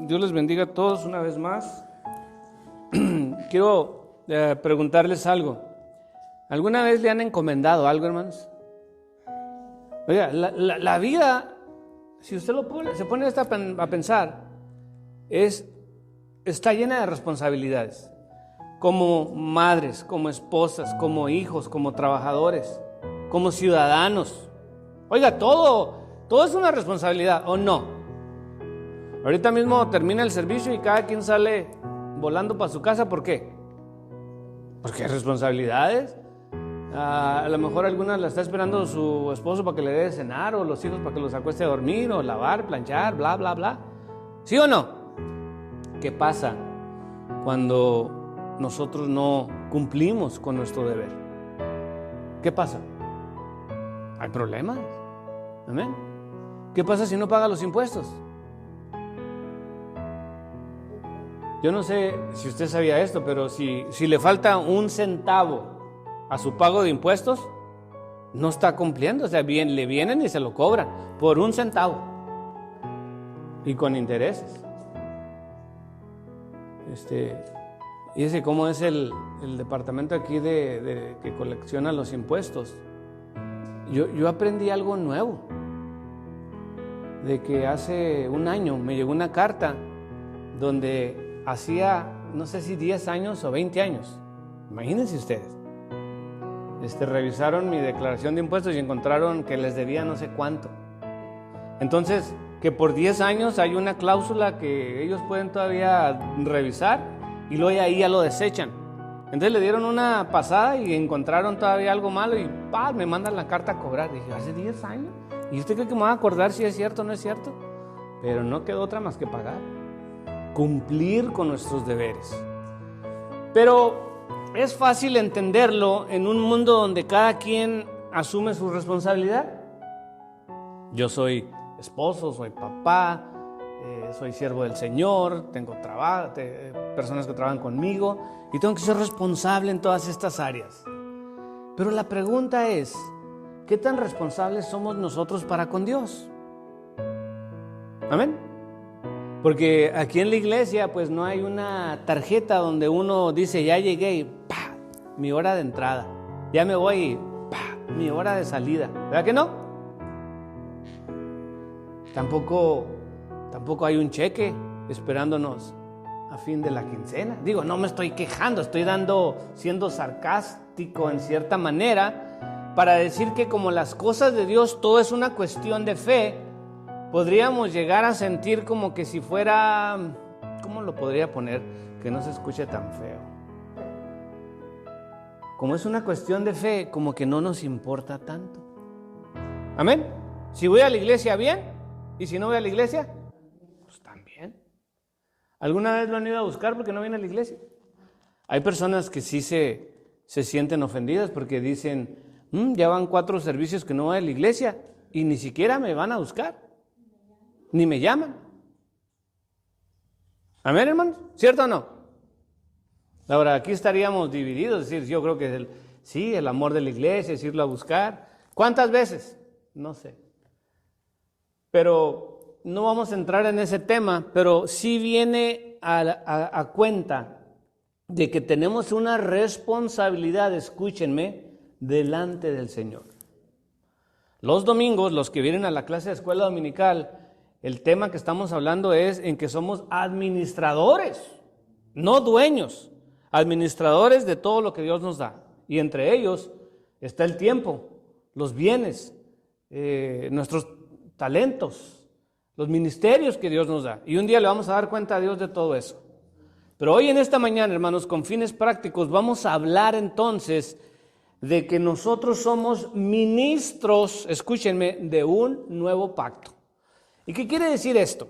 Dios les bendiga a todos una vez más. Quiero preguntarles algo. ¿Alguna vez le han encomendado algo, hermanos? Oiga, la vida, si usted se pone a pensar, está llena de responsabilidades. Como madres, como esposas, como hijos, como trabajadores, como ciudadanos. Oiga, todo es una responsabilidad, ¿o no? Ahorita mismo termina el servicio y cada quien sale volando para su casa. ¿Por qué? Porque hay responsabilidades. A lo mejor algunas la está esperando su esposo para que le dé de cenar, o los hijos para que los acueste a dormir, o lavar, planchar, bla, bla, bla. ¿Sí o no? ¿Qué pasa cuando nosotros no cumplimos con nuestro deber? ¿Qué pasa? Hay problemas. ¿Amén? ¿Qué pasa si no paga los impuestos? Yo no sé si usted sabía esto, pero si le falta un centavo a su pago de impuestos, no está cumpliendo. O sea, le vienen y se lo cobran por un centavo y con intereses. Y ese cómo es el departamento aquí que colecciona los impuestos. Yo aprendí algo nuevo, de que hace un año me llegó una carta donde hacía, no sé si 10 años o 20 años, imagínense ustedes, revisaron mi declaración de impuestos y encontraron que les debía no sé cuánto. Entonces, que por 10 años hay una cláusula que ellos pueden todavía revisar y luego ahí ya lo desechan. Entonces le dieron una pasada y encontraron todavía algo malo y me mandan la carta a cobrar. Dije, hace 10 años, ¿y usted cree que me va a acordar si es cierto o no es cierto? Pero no quedó otra más que pagar. Cumplir con nuestros deberes. Pero es fácil entenderlo en un mundo donde cada quien asume su responsabilidad. Yo soy esposo, soy papá, soy siervo del Señor, tengo personas que trabajan conmigo y tengo que ser responsable en todas estas áreas. Pero la pregunta es, ¿qué tan responsables somos nosotros para con Dios? ¿Amén? Porque aquí en la iglesia pues no hay una tarjeta donde uno dice ya llegué y mi hora de entrada, ya me voy y mi hora de salida, ¿verdad que no? Tampoco hay un cheque esperándonos a fin de la quincena. Digo, no me estoy quejando, estoy siendo sarcástico en cierta manera para decir que como las cosas de Dios todo es una cuestión de fe, podríamos llegar a sentir como que si fuera, ¿cómo lo podría poner? Que no se escuche tan feo. Como es una cuestión de fe, como que no nos importa tanto. ¿Amén? Si voy a la iglesia, bien. Y si no voy a la iglesia, pues también. ¿Alguna vez lo han ido a buscar porque no viene a la iglesia? Hay personas que sí se sienten ofendidas porque dicen, ya van 4 servicios que no voy a la iglesia y ni siquiera me van a buscar. Ni me llaman. ¿Amén, hermanos? ¿Cierto o no? Ahora, aquí estaríamos divididos. Es decir, yo creo que el amor de la iglesia es irlo a buscar. ¿Cuántas veces? No sé. Pero no vamos a entrar en ese tema, pero sí viene a cuenta de que tenemos una responsabilidad, escúchenme, delante del Señor. Los domingos, los que vienen a la clase de escuela dominical, el tema que estamos hablando es en que somos administradores, no dueños, administradores de todo lo que Dios nos da. Y entre ellos está el tiempo, los bienes, nuestros talentos, los ministerios que Dios nos da. Y un día le vamos a dar cuenta a Dios de todo eso. Pero hoy en esta mañana, hermanos, con fines prácticos, vamos a hablar entonces de que nosotros somos ministros, escúchenme, de un nuevo pacto. ¿Y qué quiere decir esto?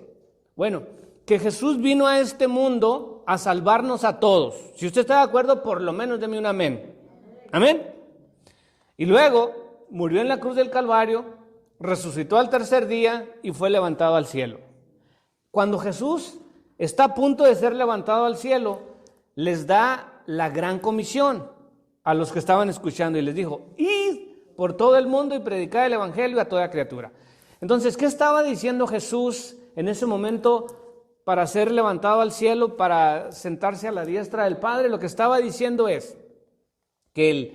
Bueno, que Jesús vino a este mundo a salvarnos a todos. Si usted está de acuerdo, por lo menos deme un amén. ¿Amén? Y luego murió en la cruz del Calvario, resucitó al tercer día y fue levantado al cielo. Cuando Jesús está a punto de ser levantado al cielo, les da la gran comisión a los que estaban escuchando y les dijo, id por todo el mundo y predicad el evangelio a toda criatura. Entonces, ¿qué estaba diciendo Jesús en ese momento para ser levantado al cielo, para sentarse a la diestra del Padre. Lo que estaba diciendo es que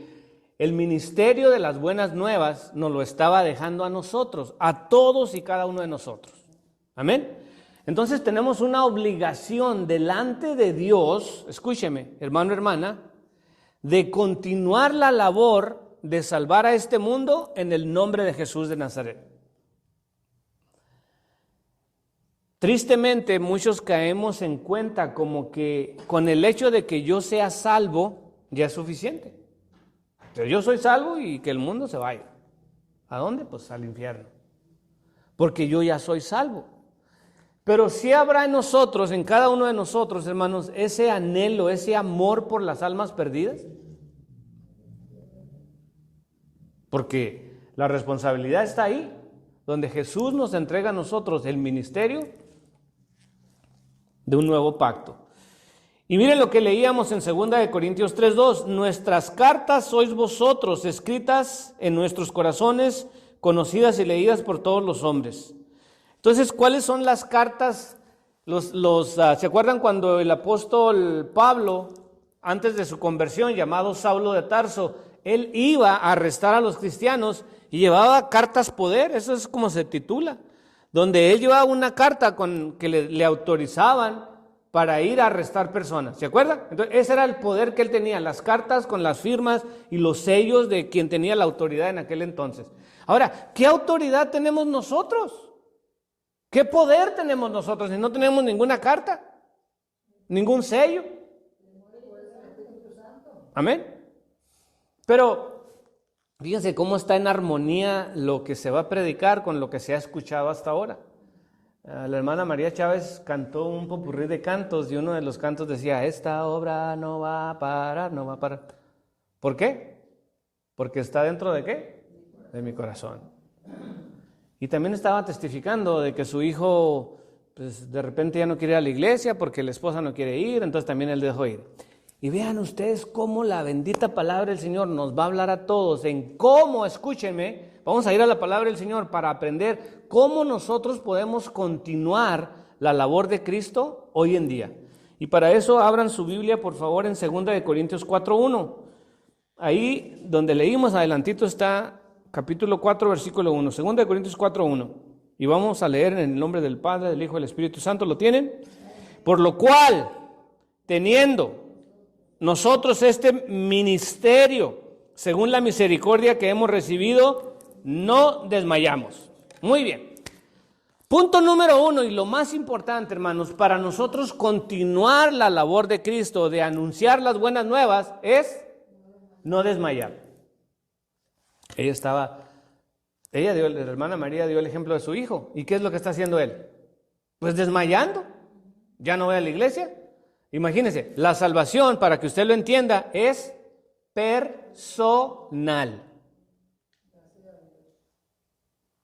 el ministerio de las buenas nuevas nos lo estaba dejando a nosotros, a todos y cada uno de nosotros. Amén. Entonces tenemos una obligación delante de Dios, escúcheme, hermano, hermana, de continuar la labor de salvar a este mundo en el nombre de Jesús de Nazaret. Tristemente, muchos caemos en cuenta como que con el hecho de que yo sea salvo, ya es suficiente. Entonces, yo soy salvo y que el mundo se vaya. ¿A dónde? Pues al infierno. Porque yo ya soy salvo. Pero sí habrá en nosotros, en cada uno de nosotros, hermanos, ese anhelo, ese amor por las almas perdidas. Porque la responsabilidad está ahí, donde Jesús nos entrega a nosotros el ministerio de un nuevo pacto. Y miren lo que leíamos en 2 Corintios 3:2. Nuestras cartas sois vosotros, escritas en nuestros corazones, conocidas y leídas por todos los hombres. Entonces, ¿cuáles son las cartas? ¿Se acuerdan cuando el apóstol Pablo, antes de su conversión, llamado Saulo de Tarso, él iba a arrestar a los cristianos y llevaba cartas poder? Eso es como se titula, donde él llevaba una carta que le autorizaban para ir a arrestar personas. ¿Se acuerdan? Entonces, ese era el poder que él tenía, las cartas con las firmas y los sellos de quien tenía la autoridad en aquel entonces. Ahora, ¿qué autoridad tenemos nosotros? ¿Qué poder tenemos nosotros si no tenemos ninguna carta? ¿Ningún sello? Amén. Pero fíjense cómo está en armonía lo que se va a predicar con lo que se ha escuchado hasta ahora. La hermana María Chávez cantó un popurrí de cantos y uno de los cantos decía: esta obra no va a parar, no va a parar. ¿Por qué? Porque está dentro de ¿qué? De mi corazón. Y también estaba testificando de que su hijo, pues de repente ya no quiere ir a la iglesia porque la esposa no quiere ir, entonces también él dejó ir. Y vean ustedes cómo la bendita palabra del Señor nos va a hablar a todos en cómo, escúchenme, vamos a ir a la palabra del Señor para aprender cómo nosotros podemos continuar la labor de Cristo hoy en día. Y para eso abran su Biblia, por favor, en 2 Corintios 4:1. Ahí donde leímos adelantito está capítulo 4, versículo 1, 2 Corintios 4:1. Y vamos a leer en el nombre del Padre, del Hijo y del Espíritu Santo. ¿Lo tienen? Por lo cual, teniendo nosotros este ministerio, según la misericordia que hemos recibido, no desmayamos. Muy bien. Punto número 1, y lo más importante, hermanos, para nosotros continuar la labor de Cristo, de anunciar las buenas nuevas, es no desmayar. La hermana María dio el ejemplo de su hijo. ¿Y qué es lo que está haciendo él? Pues desmayando. Ya no va a la iglesia. Imagínense, la salvación, para que usted lo entienda, es personal.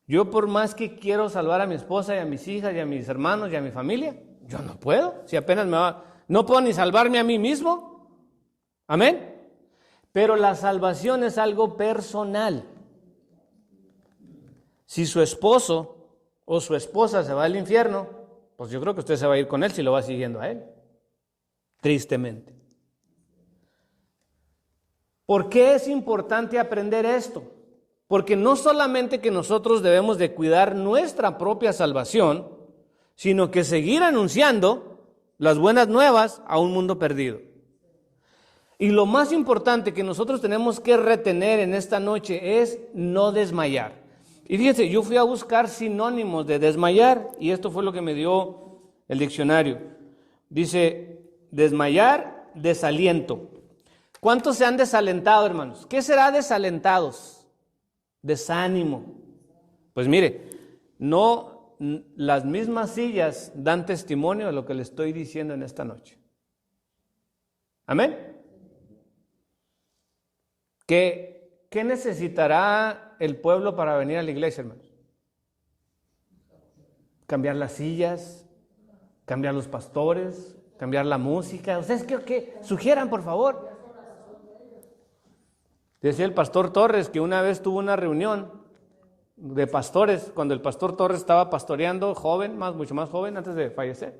Yo por más que quiero salvar a mi esposa y a mis hijas y a mis hermanos y a mi familia, yo no puedo. Si apenas no puedo ni salvarme a mí mismo. Amén. Pero la salvación es algo personal. Si su esposo o su esposa se va al infierno, pues yo creo que usted se va a ir con él si lo va siguiendo a él. Tristemente. ¿Por qué es importante aprender esto? Porque no solamente que nosotros debemos de cuidar nuestra propia salvación, sino que seguir anunciando las buenas nuevas a un mundo perdido. Y lo más importante que nosotros tenemos que retener en esta noche es no desmayar. Y fíjense, yo fui a buscar sinónimos de desmayar y esto fue lo que me dio el diccionario. Dice, desmayar, desaliento. ¿Cuántos se han desalentado, hermanos? ¿Qué será desalentados? Desánimo. Pues mire, no, las mismas sillas dan testimonio de lo que le estoy diciendo en esta noche. ¿Amén? ¿Qué necesitará el pueblo para venir a la iglesia, hermanos? Cambiar las sillas, cambiar los pastores, cambiar la música. ¿Ustedes qué sugieran, por favor? Decía el pastor Torres que una vez tuvo una reunión de pastores, cuando el pastor Torres estaba pastoreando, joven, mucho más joven, antes de fallecer.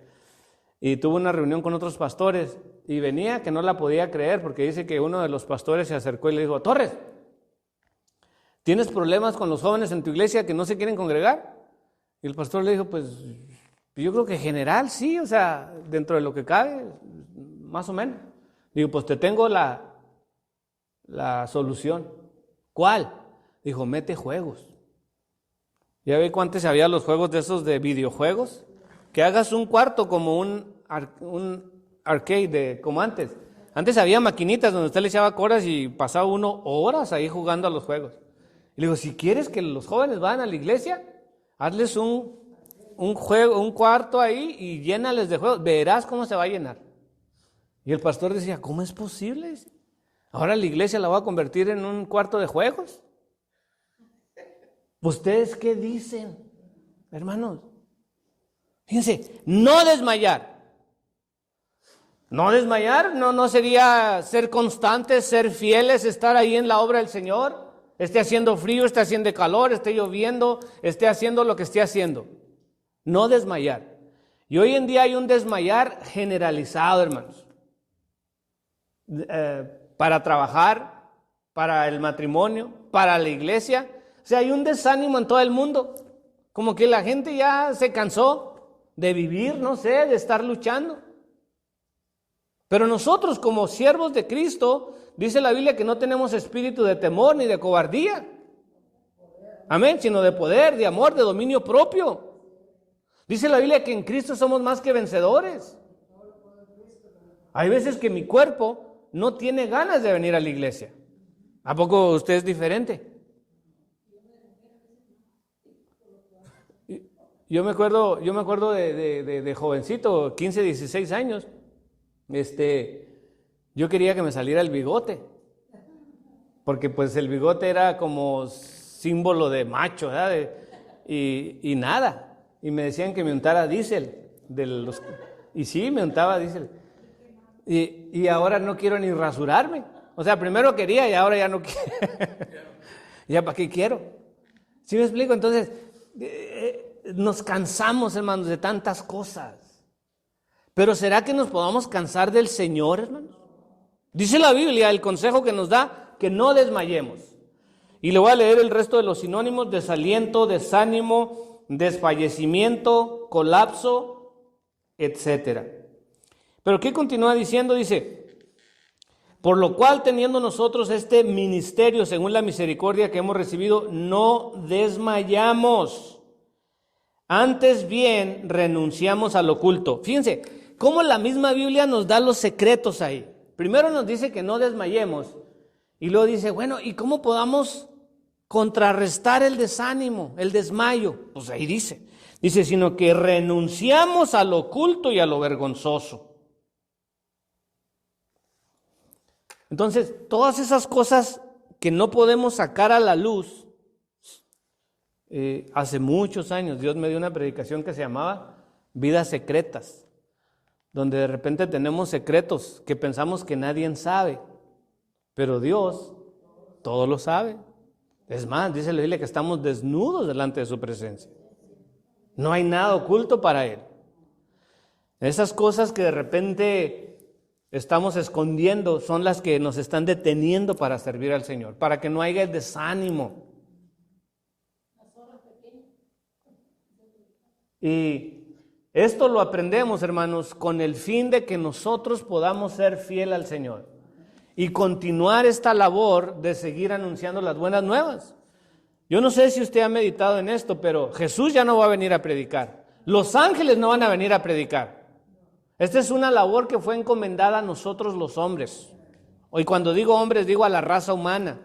y tuvo una reunión con otros pastores y venía que no la podía creer porque dice que uno de los pastores se acercó y le dijo: Torres, ¿tienes problemas con los jóvenes en tu iglesia que no se quieren congregar? Y el pastor le dijo: pues yo creo que en general sí, o sea, dentro de lo que cabe, más o menos. Digo: pues te tengo la solución. ¿Cuál? Dijo: mete juegos. ¿Ya ve cuántos había los juegos de esos de videojuegos? Que hagas un cuarto como un arcade, como antes. Antes había maquinitas donde usted le echaba coras y pasaba uno horas ahí jugando a los juegos. Y le digo: si quieres que los jóvenes vayan a la iglesia, hazles un juego, un cuarto ahí y llénales de juegos. Verás cómo se va a llenar. Y el pastor decía: ¿cómo es posible? Ahora la iglesia la va a convertir en un cuarto de juegos. ¿Ustedes qué dicen, hermanos? Fíjense, no desmayar. No desmayar no sería ser constantes, ser fieles, estar ahí en la obra del Señor. Esté haciendo frío, esté haciendo calor, esté lloviendo, esté haciendo lo que esté haciendo. No desmayar. Y hoy en día hay un desmayar generalizado, hermanos. Para trabajar, para el matrimonio, para la iglesia. O sea, hay un desánimo en todo el mundo. Como que la gente ya se cansó de vivir, no sé, de estar luchando. Pero nosotros como siervos de Cristo, dice la Biblia que no tenemos espíritu de temor ni de cobardía. Amén, sino de poder, de amor, de dominio propio. Dice la Biblia que en Cristo somos más que vencedores. Hay veces que mi cuerpo no tiene ganas de venir a la iglesia. ¿A poco usted es diferente? Yo me acuerdo de jovencito, 15, 16 años, yo quería que me saliera el bigote, porque pues el bigote era como símbolo de macho, ¿verdad? Y nada, y me decían que me untara diésel, y sí, me untaba diésel, y ahora no quiero ni rasurarme, o sea, primero quería y ahora ya no quiero, ya para qué quiero, ¿sí me explico? Entonces, nos cansamos, hermanos, de tantas cosas. Pero ¿será que nos podamos cansar del Señor, hermanos? Dice la Biblia, el consejo que nos da, que no desmayemos. Y le voy a leer el resto de los sinónimos: desaliento, desánimo, desfallecimiento, colapso, etc. Pero ¿qué continúa diciendo? Dice: por lo cual, teniendo nosotros este ministerio según la misericordia que hemos recibido, no desmayamos. Antes bien, renunciamos al oculto. Fíjense, cómo la misma Biblia nos da los secretos ahí. Primero nos dice que no desmayemos. Y luego dice, bueno, ¿y cómo podamos contrarrestar el desánimo, el desmayo? Pues ahí dice, sino que renunciamos a lo oculto y a lo vergonzoso. Entonces, todas esas cosas que no podemos sacar a la luz, hace muchos años Dios me dio una predicación que se llamaba Vidas Secretas, donde de repente tenemos secretos que pensamos que nadie sabe, pero Dios todo lo sabe. Es más, dice la Biblia que estamos desnudos delante de su presencia. No hay nada oculto para Él. Esas cosas que de repente estamos escondiendo son las que nos están deteniendo para servir al Señor, para que no haya desánimo. Y esto lo aprendemos, hermanos, con el fin de que nosotros podamos ser fiel al Señor y continuar esta labor de seguir anunciando las buenas nuevas. Yo no sé si usted ha meditado en esto, pero Jesús ya no va a venir a predicar. Los ángeles no van a venir a predicar. Esta es una labor que fue encomendada a nosotros los hombres. Hoy cuando digo hombres, digo a la raza humana,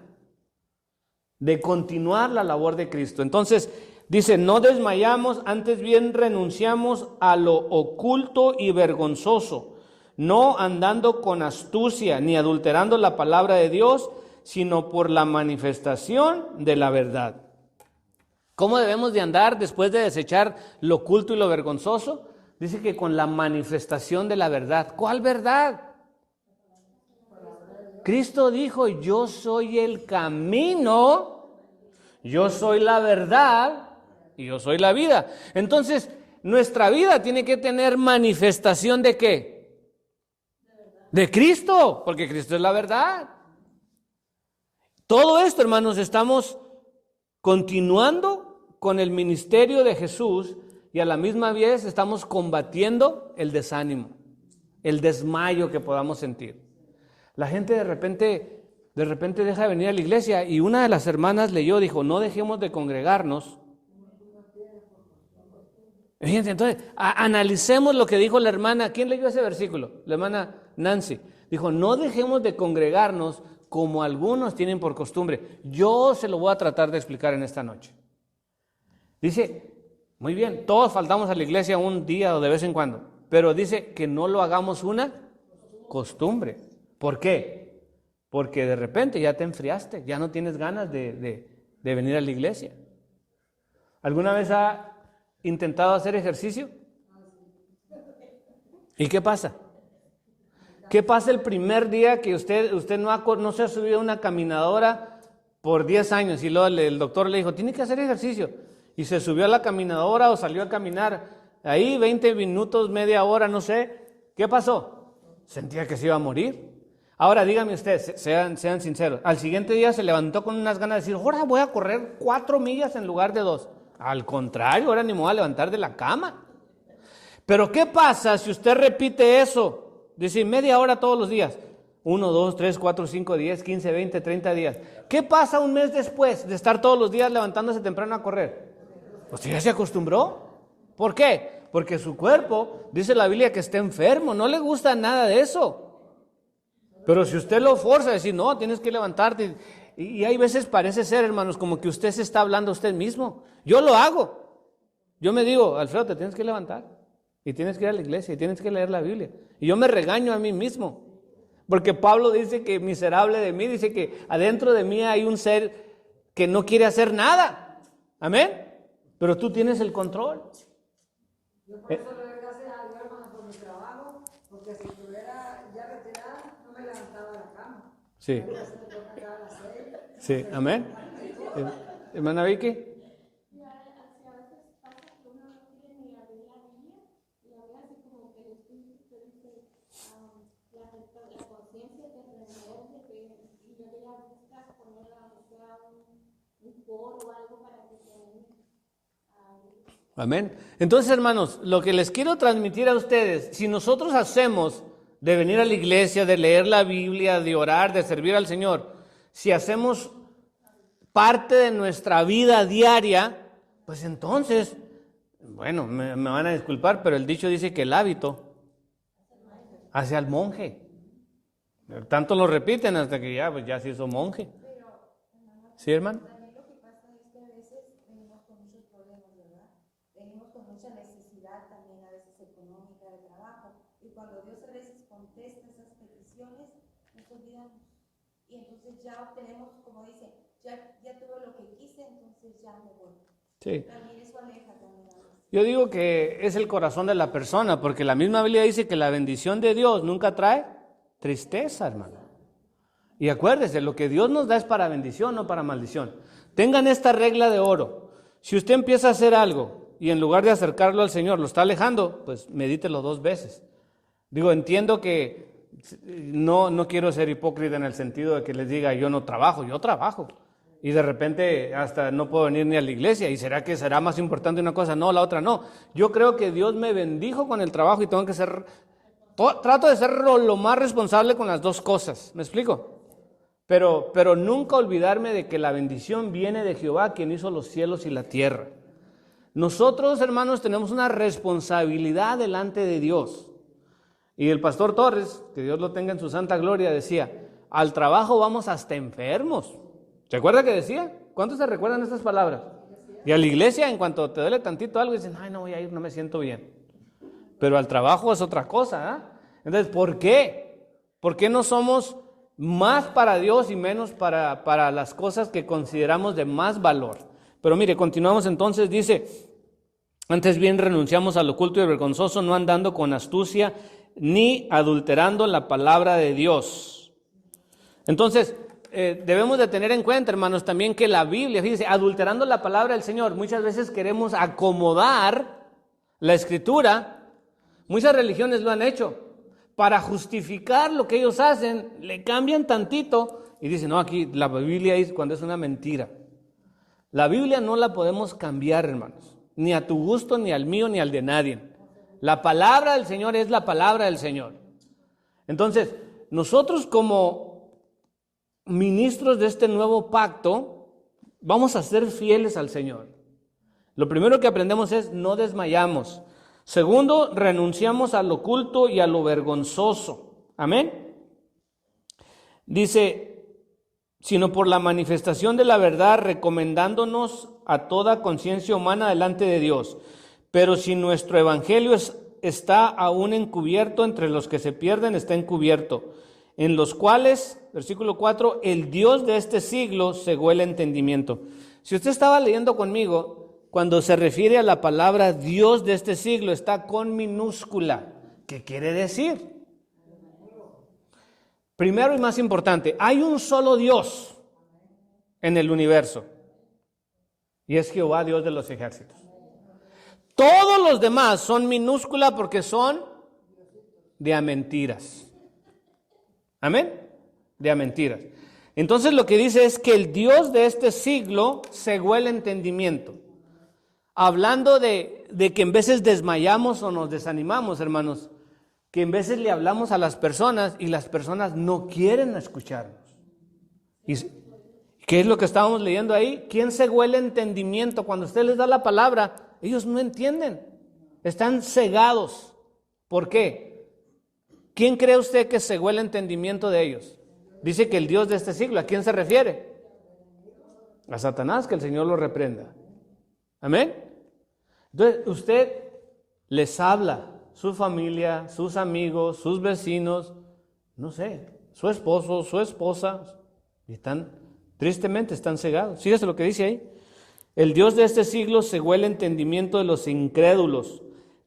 de continuar la labor de Cristo. Entonces, dice, no desmayamos, antes bien renunciamos a lo oculto y vergonzoso, no andando con astucia ni adulterando la palabra de Dios, sino por la manifestación de la verdad. ¿Cómo debemos de andar después de desechar lo oculto y lo vergonzoso? Dice que con la manifestación de la verdad. ¿Cuál verdad? Cristo dijo, yo soy el camino, yo soy la verdad y yo soy la vida. Entonces, nuestra vida tiene que tener manifestación ¿de qué? De Cristo, porque Cristo es la verdad. Todo esto, hermanos, estamos continuando con el ministerio de Jesús y a la misma vez estamos combatiendo el desánimo, el desmayo que podamos sentir. La gente de repente deja de venir a la iglesia y una de las hermanas dijo, no dejemos de congregarnos. Fíjense, entonces, analicemos lo que dijo la hermana. ¿Quién leyó ese versículo? La hermana Nancy. Dijo, no dejemos de congregarnos como algunos tienen por costumbre. Yo se lo voy a tratar de explicar en esta noche. Dice, muy bien, todos faltamos a la iglesia un día o de vez en cuando, pero dice que no lo hagamos una costumbre. ¿Por qué? Porque de repente ya te enfriaste, ya no tienes ganas de venir a la iglesia. ¿Alguna vez ha intentado hacer ejercicio? ¿Y qué pasa? ¿Qué pasa el primer día que usted no se ha subido a una caminadora por 10 años y luego el doctor le dijo, tiene que hacer ejercicio? Y se subió a la caminadora o salió a caminar ahí 20 minutos, media hora, no sé. ¿Qué pasó? Sentía que se iba a morir. Ahora díganme ustedes, sean sinceros, al siguiente día se levantó con unas ganas de decir, ahora voy a correr 4 millas en lugar de 2. Al contrario, ahora ni me voy a levantar de la cama. Pero ¿qué pasa si usted repite eso? Dice, media hora todos los días. 1, 2, 3, 4, 5, 10, 15, 20, 30 días. ¿Qué pasa un mes después de estar todos los días levantándose temprano a correr? Pues ya se acostumbró. ¿Por qué? Porque su cuerpo, dice la Biblia, que está enfermo. No le gusta nada de eso. Pero si usted lo forza a decir, no, tienes que levantarte. Y hay veces parece ser, hermanos, como que usted se está hablando a usted mismo. Yo lo hago. Yo me digo, Alfredo, te tienes que levantar. Y tienes que ir a la iglesia y tienes que leer la Biblia. Y yo me regaño a mí mismo. Porque Pablo dice que miserable de mí, dice que adentro de mí hay un ser que no quiere hacer nada. Amén. Pero tú tienes el control. Yo por eso le doy gracias a Dios, hermano, por mi trabajo, porque si estuviera ya retirada, no me levantaba de la cama. Sí. Sí, amén. Hermana Vicky. Amén. Entonces, hermanos, lo que les quiero transmitir a ustedes, si nosotros hacemos de venir a la iglesia, de leer la Biblia, de orar, de servir al Señor, si hacemos parte de nuestra vida diaria, pues entonces, bueno, me van a disculpar, pero el dicho dice que el hábito hace al monje. Tanto lo repiten hasta que ya se hizo monje. ¿Sí, hermano? Y entonces ya obtenemos, como dice, ya tuve lo que quise, entonces ya me voy. Sí. También eso aleja también. Yo digo que es el corazón de la persona, porque la misma Biblia dice que la bendición de Dios nunca trae tristeza, hermano. Y acuérdese, lo que Dios nos da es para bendición, no para maldición. Tengan esta regla de oro. Si usted empieza a hacer algo y en lugar de acercarlo al Señor lo está alejando, pues medítelo 2 veces. Digo, entiendo que no quiero ser hipócrita en el sentido de que les diga yo no trabajo, yo trabajo. Y de repente hasta no puedo venir ni a la iglesia. ¿Y será que será más importante una cosa? No, la otra no. Yo creo que Dios me bendijo con el trabajo y tengo que trato de ser lo más responsable con las 2 cosas. ¿Me explico? Pero nunca olvidarme de que la bendición viene de Jehová, quien hizo los cielos y la tierra. Nosotros, hermanos, tenemos una responsabilidad delante de Dios. Y el pastor Torres, que Dios lo tenga en su santa gloria, decía, al trabajo vamos hasta enfermos. ¿Se acuerda que decía? ¿Cuántos se recuerdan estas palabras? Y a la iglesia, en cuanto te duele tantito algo, dicen, ay, no voy a ir, no me siento bien. Pero al trabajo es otra cosa, ¿eh? Entonces, ¿por qué? ¿Por qué no somos más para Dios y menos para las cosas que consideramos de más valor? Pero mire, continuamos entonces, dice, antes bien renunciamos al oculto y vergonzoso, no andando con astucia, ni adulterando la palabra de Dios. Entonces, debemos de tener en cuenta, hermanos, también que la Biblia, fíjense, adulterando la palabra del Señor, muchas veces queremos acomodar La Escritura, muchas religiones lo han hecho. Para justificar lo que ellos hacen, le cambian tantito y dicen, no, aquí la Biblia es cuando es una mentira. La Biblia no la podemos cambiar, hermanos, ni a tu gusto, ni al mío, ni al de nadie. La palabra del Señor es la palabra del Señor. Entonces, nosotros como ministros de este nuevo pacto, vamos a ser fieles al Señor. Lo primero que aprendemos es no desmayamos. Segundo, renunciamos al oculto y a lo vergonzoso. Amén. Dice, sino por la manifestación de la verdad, recomendándonos a toda conciencia humana delante de Dios. Pero si nuestro evangelio está aún encubierto, entre los que se pierden está encubierto, en los cuales, versículo 4, el Dios de este siglo cegó el entendimiento. Si usted estaba leyendo conmigo, cuando se refiere a la palabra Dios de este siglo, está con minúscula. ¿Qué quiere decir? Primero y más importante, hay un solo Dios en el universo. Y es Jehová, Dios de los ejércitos. Todos los demás son minúscula porque son de a mentiras. ¿Amén? De a mentiras. Entonces lo que dice es que el Dios de este siglo cegó el entendimiento. Hablando de que en veces desmayamos o nos desanimamos, hermanos, que en veces le hablamos a las personas y las personas no quieren escucharnos. ¿Y qué es lo que estábamos leyendo ahí? ¿Quién cegó el entendimiento? Cuando usted les da la palabra, ellos no entienden. Están cegados. ¿Por qué? ¿Quién cree usted que cegó el entendimiento de ellos? Dice que el Dios de este siglo. ¿A quién se refiere? A Satanás, que el Señor lo reprenda. Amén. Entonces, usted les habla, su familia, sus amigos, sus vecinos, no sé, su esposo, su esposa, y tristemente están cegados. Fíjese lo que dice ahí. El Dios de este siglo cegó el entendimiento de los incrédulos,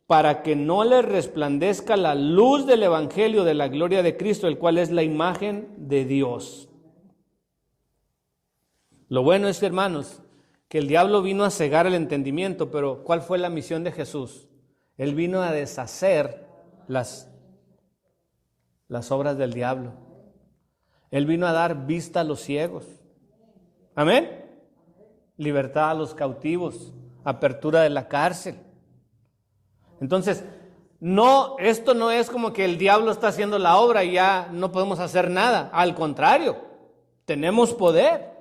para que no les resplandezca la luz del evangelio de la gloria de Cristo, el cual es la imagen de Dios. Lo bueno es, hermanos, que el diablo vino a cegar el entendimiento, pero ¿cuál fue la misión de Jesús? Él vino a deshacer las obras del diablo. Él vino a dar vista a los ciegos. Amén. Libertad a los cautivos, apertura de la cárcel. Entonces, esto no es como que el diablo está haciendo la obra y ya no podemos hacer nada. Al contrario, tenemos poder.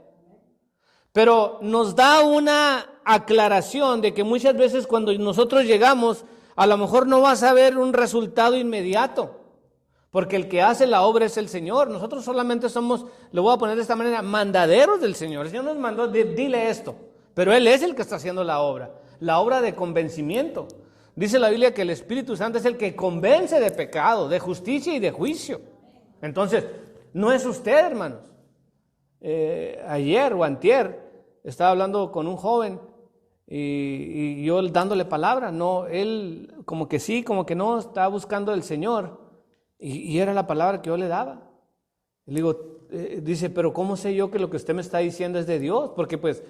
Pero nos da una aclaración de que muchas veces cuando nosotros llegamos, a lo mejor no vas a ver un resultado inmediato, porque el que hace la obra es el Señor. Nosotros solamente somos, lo voy a poner de esta manera, mandaderos del Señor. El Señor nos mandó, dile esto, pero Él es el que está haciendo la obra de convencimiento. Dice la Biblia que el Espíritu Santo es el que convence de pecado, de justicia y de juicio. Entonces, no es usted, hermanos. Ayer o antier estaba hablando con un joven y yo dándole palabra, no, él como que sí, como que no, estaba buscando el Señor y era la palabra que yo le daba. Le digo, dice, pero ¿cómo sé yo que lo que usted me está diciendo es de Dios? Porque pues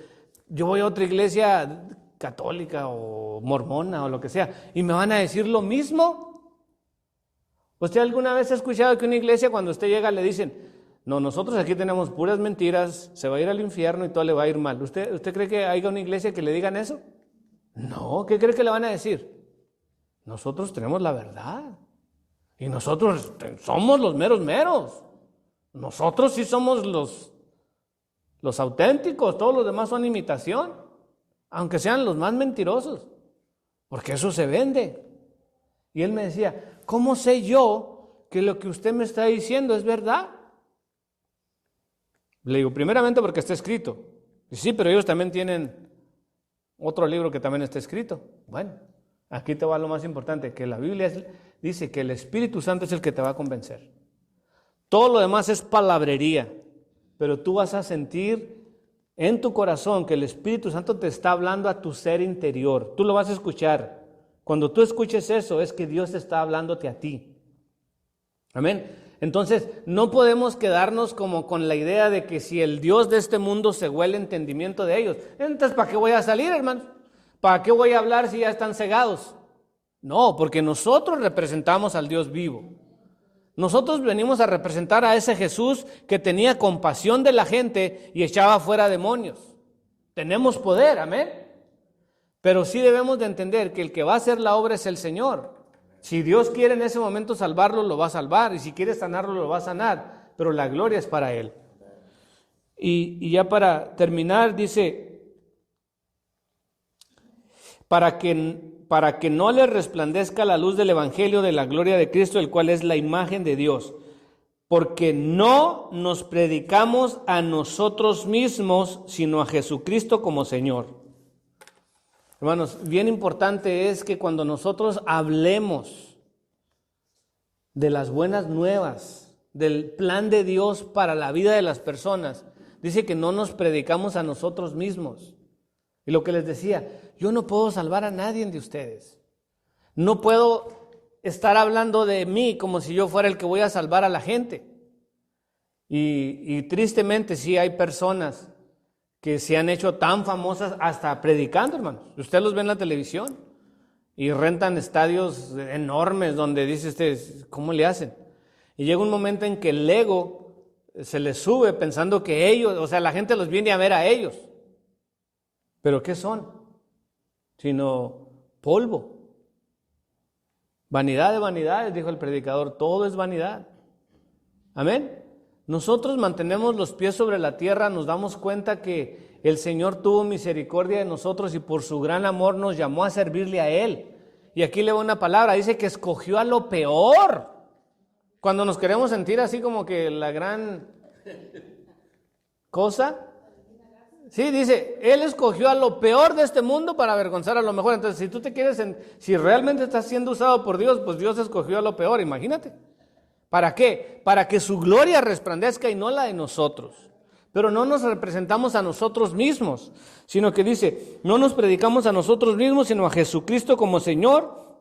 yo voy a otra iglesia católica o mormona o lo que sea y me van a decir lo mismo. ¿Usted alguna vez ha escuchado que una iglesia cuando usted llega le dicen, no, nosotros aquí tenemos puras mentiras, se va a ir al infierno y todo le va a ir mal? ¿Usted cree que haya una iglesia que le digan eso? No, ¿qué cree que le van a decir? Nosotros tenemos la verdad y nosotros somos los meros meros. Nosotros sí somos los auténticos, todos los demás son imitación, aunque sean los más mentirosos, porque eso se vende. Y él me decía, ¿cómo sé yo que lo que usted me está diciendo es verdad? Le digo, primeramente porque está escrito. Dice, sí, pero ellos también tienen otro libro que también está escrito. Bueno, aquí te va lo más importante, que la Biblia dice que el Espíritu Santo es el que te va a convencer. Todo lo demás es palabrería, pero tú vas a sentir en tu corazón que el Espíritu Santo te está hablando a tu ser interior. Tú lo vas a escuchar. Cuando tú escuches eso, es que Dios está hablándote a ti. Amén. Entonces, no podemos quedarnos como con la idea de que si el Dios de este mundo cegó el entendimiento de ellos, entonces ¿para qué voy a salir, hermanos? ¿Para qué voy a hablar si ya están cegados? No, porque nosotros representamos al Dios vivo. Nosotros venimos a representar a ese Jesús que tenía compasión de la gente y echaba fuera demonios. Tenemos poder, amén. Pero sí debemos de entender que el que va a hacer la obra es el Señor. Si Dios quiere en ese momento salvarlo, lo va a salvar. Y si quiere sanarlo, lo va a sanar. Pero la gloria es para Él. Y ya para terminar, dice, para que no le resplandezca la luz del Evangelio de la gloria de Cristo, el cual es la imagen de Dios. Porque no nos predicamos a nosotros mismos, sino a Jesucristo como Señor. Hermanos, bien importante es que cuando nosotros hablemos de las buenas nuevas, del plan de Dios para la vida de las personas, dice que no nos predicamos a nosotros mismos. Y lo que les decía, yo no puedo salvar a nadie de ustedes. No puedo estar hablando de mí como si yo fuera el que voy a salvar a la gente. Y tristemente sí hay personas que se han hecho tan famosas hasta predicando, hermanos. Usted los ve en la televisión y rentan estadios enormes donde dice usted, ¿cómo le hacen? Y llega un momento en que el ego se les sube pensando que ellos, o sea, la gente los viene a ver a ellos. ¿Pero qué son? Sino polvo. Vanidad de vanidades, dijo el predicador, todo es vanidad. Amén. Nosotros mantenemos los pies sobre la tierra, nos damos cuenta que el Señor tuvo misericordia de nosotros y por su gran amor nos llamó a servirle a Él. Y aquí le voy una palabra, dice que escogió a lo peor. Cuando nos queremos sentir así como que la gran cosa, sí, dice, Él escogió a lo peor de este mundo para avergonzar a lo mejor. Entonces, si tú te quieres, si realmente estás siendo usado por Dios, pues Dios escogió a lo peor, imagínate. ¿Para qué? Para que su gloria resplandezca y no la de nosotros. Pero no nos representamos a nosotros mismos, sino que dice, no nos predicamos a nosotros mismos, sino a Jesucristo como Señor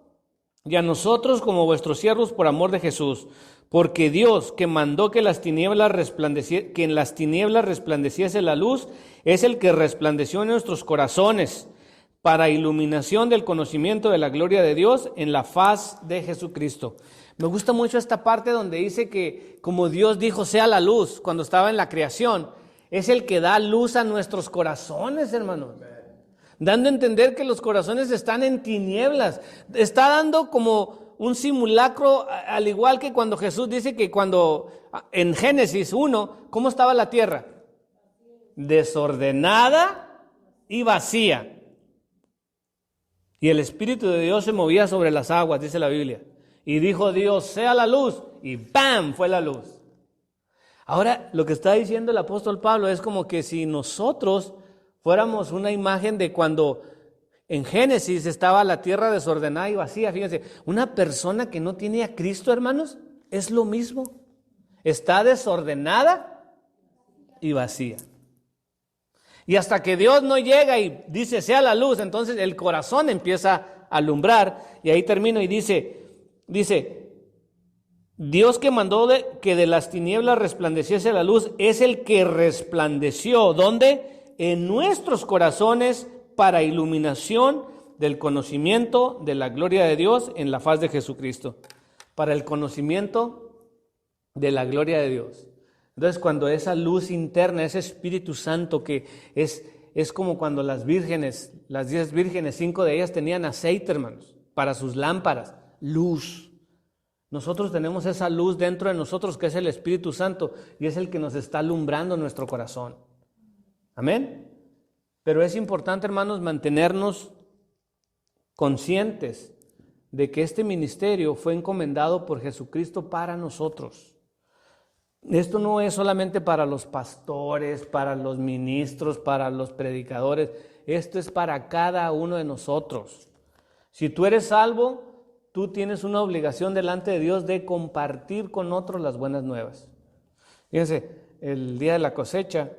y a nosotros como vuestros siervos por amor de Jesús. Porque Dios, que mandó que en las tinieblas resplandeciese la luz, es el que resplandeció en nuestros corazones para iluminación del conocimiento de la gloria de Dios en la faz de Jesucristo. Me gusta mucho esta parte donde dice que como Dios dijo sea la luz cuando estaba en la creación, es el que da luz a nuestros corazones, hermanos. Dando a entender que los corazones están en tinieblas. Está dando como un simulacro, al igual que cuando Jesús dice que cuando en Génesis 1, ¿cómo estaba la tierra? Desordenada y vacía. Y el Espíritu de Dios se movía sobre las aguas, dice la Biblia. Y dijo Dios, sea la luz, y ¡bam! Fue la luz. Ahora, lo que está diciendo el apóstol Pablo es como que si nosotros fuéramos una imagen de cuando en Génesis estaba la tierra desordenada y vacía. Fíjense, una persona que no tiene a Cristo, hermanos, es lo mismo. Está desordenada y vacía. Y hasta que Dios no llega y dice, sea la luz, entonces el corazón empieza a alumbrar. Y ahí termino y dice, Dios que mandó que de las tinieblas resplandeciese la luz, es el que resplandeció. ¿Dónde? En nuestros corazones para iluminación del conocimiento de la gloria de Dios en la faz de Jesucristo. Para el conocimiento de la gloria de Dios. Entonces, cuando esa luz interna, ese Espíritu Santo que es como cuando las vírgenes, las 10 vírgenes, 5 de ellas tenían aceite, hermanos, para sus lámparas, luz. Nosotros tenemos esa luz dentro de nosotros que es el Espíritu Santo y es el que nos está alumbrando nuestro corazón. Amén. Pero es importante, hermanos, mantenernos conscientes de que este ministerio fue encomendado por Jesucristo para nosotros. Esto no es solamente para los pastores, para los ministros, para los predicadores. Esto es para cada uno de nosotros. Si tú eres salvo, tú tienes una obligación delante de Dios de compartir con otros las buenas nuevas. Fíjense, el día de la cosecha,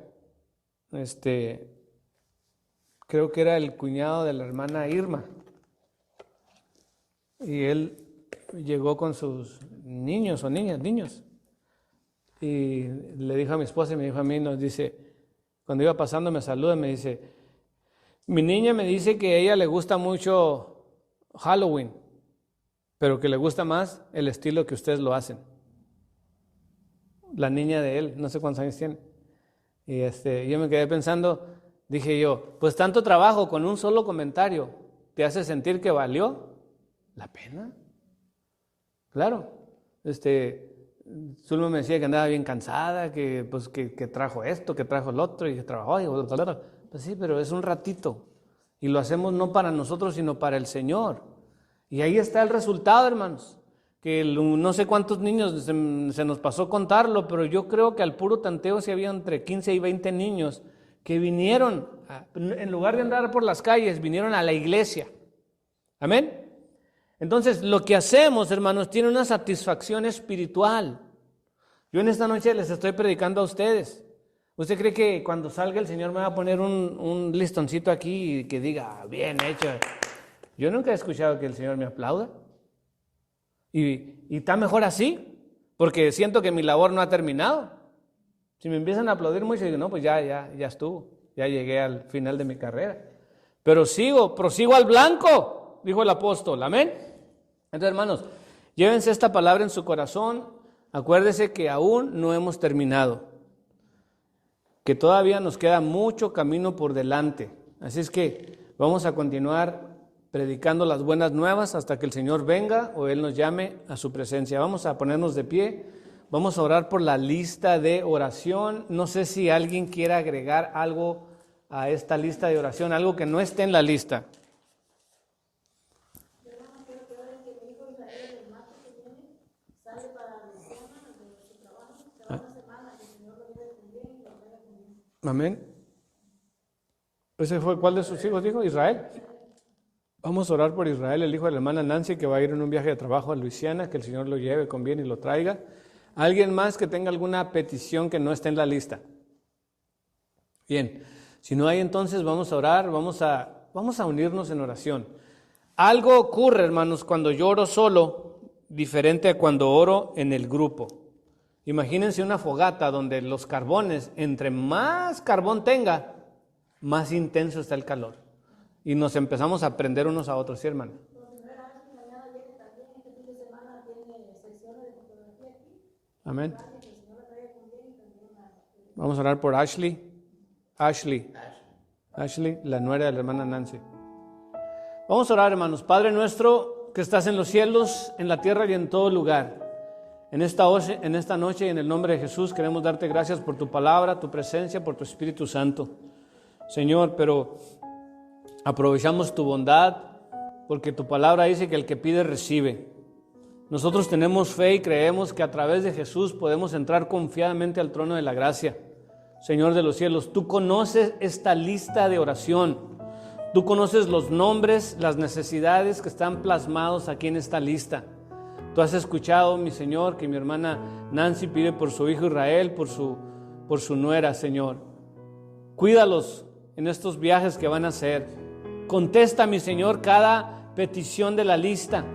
creo que era el cuñado de la hermana Irma. Y él llegó con sus niños o niños. Y le dijo a mi esposa y me dijo a mí, nos dice, cuando iba pasando me saluda y me dice, mi niña me dice que a ella le gusta mucho Halloween. pero que le gusta más el estilo que ustedes lo hacen. La niña de él, no sé cuántos años tiene. Y yo me quedé pensando, dije yo, pues tanto trabajo con un solo comentario, ¿te hace sentir que valió la pena? Claro. Zulma me decía que andaba bien cansada, que trajo esto, que trajo el otro, y que trabajó, pues sí, pero es un ratito. Y lo hacemos no para nosotros, sino para el Señor. Y ahí está el resultado, hermanos. Que no sé cuántos niños, se nos pasó contarlo, pero yo creo que al puro tanteo sí había entre 15 y 20 niños que vinieron, en lugar de andar por las calles, vinieron a la iglesia. Amén. Entonces, lo que hacemos, hermanos, tiene una satisfacción espiritual. Yo en esta noche les estoy predicando a ustedes. ¿Usted cree que cuando salga el Señor me va a poner un listoncito aquí y que diga, bien hecho? Yo nunca he escuchado que el Señor me aplauda. Y está mejor así, porque siento que mi labor no ha terminado. Si me empiezan a aplaudir mucho, digo, no, pues ya estuvo, ya llegué al final de mi carrera. Pero prosigo al blanco, dijo el apóstol, amén. Entonces, hermanos, llévense esta palabra en su corazón, acuérdese que aún no hemos terminado, que todavía nos queda mucho camino por delante. Así es que vamos a continuar predicando las buenas nuevas hasta que el Señor venga o Él nos llame a su presencia. Vamos a ponernos de pie, vamos a orar por la lista de oración. No sé si alguien quiere agregar algo a esta lista de oración, algo que no esté en la lista. Amén. ¿Ese fue cuál de sus hijos dijo? Israel. Vamos a orar por Israel, el hijo de la hermana Nancy, que va a ir en un viaje de trabajo a Luisiana, que el Señor lo lleve con bien y lo traiga. ¿Alguien más que tenga alguna petición que no esté en la lista? Bien, si no hay, entonces vamos a orar, vamos a unirnos en oración. Algo ocurre, hermanos, cuando yo oro solo, diferente a cuando oro en el grupo. Imagínense una fogata donde los carbones, entre más carbón tenga, más intenso está el calor. Y nos empezamos a prender unos a otros, ¿sí, hermano? Amén. Vamos a orar por Ashley, la nuera de la hermana Nancy. Vamos a orar, hermanos. Padre nuestro que estás en los cielos, en la tierra y en todo lugar. En esta noche y en el nombre de Jesús queremos darte gracias por tu palabra, tu presencia, por tu Espíritu Santo. Señor, pero aprovechamos tu bondad porque tu palabra dice que el que pide recibe. Nosotros tenemos fe y creemos que a través de Jesús podemos entrar confiadamente al trono de la gracia. Señor de los cielos, tú conoces esta lista de oración. Tú conoces los nombres, las necesidades que están plasmados aquí en esta lista. Tú has escuchado, mi Señor, que mi hermana Nancy pide por su hijo Israel, por su nuera, Señor. Cuídalos en estos viajes que van a hacer. Contesta, mi Señor, cada petición de la lista,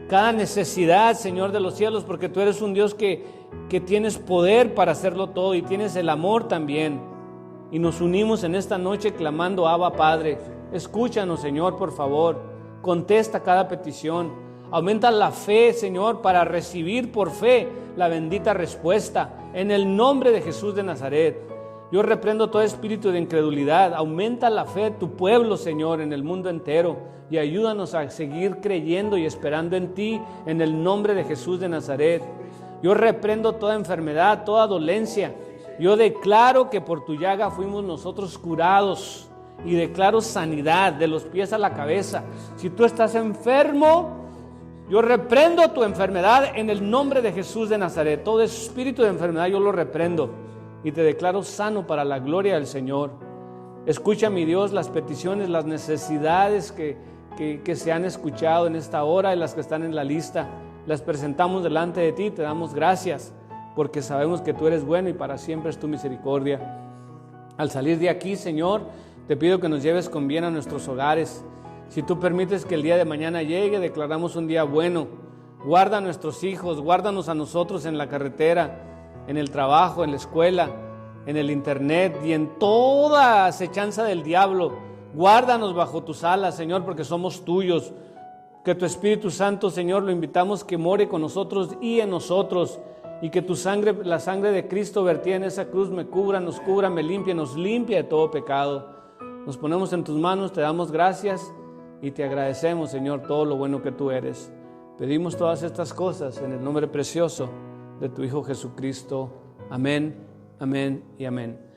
cada necesidad, Señor de los cielos, porque tú eres un Dios que tienes poder para hacerlo todo y tienes el amor también. Y nos unimos en esta noche clamando, Abba, Padre. Escúchanos, Señor, por favor. Contesta cada petición. Aumenta la fe, Señor, para recibir por fe la bendita respuesta. En el nombre de Jesús de Nazaret. Yo reprendo todo espíritu de incredulidad. Aumenta la fe de tu pueblo, Señor, en el mundo entero. Y ayúdanos a seguir creyendo y esperando en ti, en el nombre de Jesús de Nazaret. Yo reprendo toda enfermedad, toda dolencia. Yo declaro que por tu llaga fuimos nosotros curados. Y declaro sanidad de los pies a la cabeza. Si tú estás enfermo, yo reprendo tu enfermedad en el nombre de Jesús de Nazaret. Todo espíritu de enfermedad yo lo reprendo. Y te declaro sano para la gloria del Señor. Escucha, mi Dios, las peticiones, las necesidades que se han escuchado en esta hora y las que están en la lista. Las presentamos delante de ti, te damos gracias, porque sabemos que tú eres bueno y para siempre es tu misericordia. Al salir de aquí, Señor, te pido que nos lleves con bien a nuestros hogares. Si tú permites que el día de mañana llegue, declaramos un día bueno. Guarda a nuestros hijos, guárdanos a nosotros en la carretera, en el trabajo, en la escuela, en el internet y en toda acechanza del diablo. Guárdanos bajo tus alas, Señor, porque somos tuyos. Que tu Espíritu Santo, Señor, lo invitamos que more con nosotros y en nosotros, y que tu sangre, la sangre de Cristo vertida en esa cruz me cubra, nos cubra, me limpie, nos limpie de todo pecado. Nos ponemos en tus manos, te damos gracias y te agradecemos, Señor, todo lo bueno que tú eres. Pedimos todas estas cosas en el nombre precioso de tu Hijo Jesucristo. Amén, amén y amén.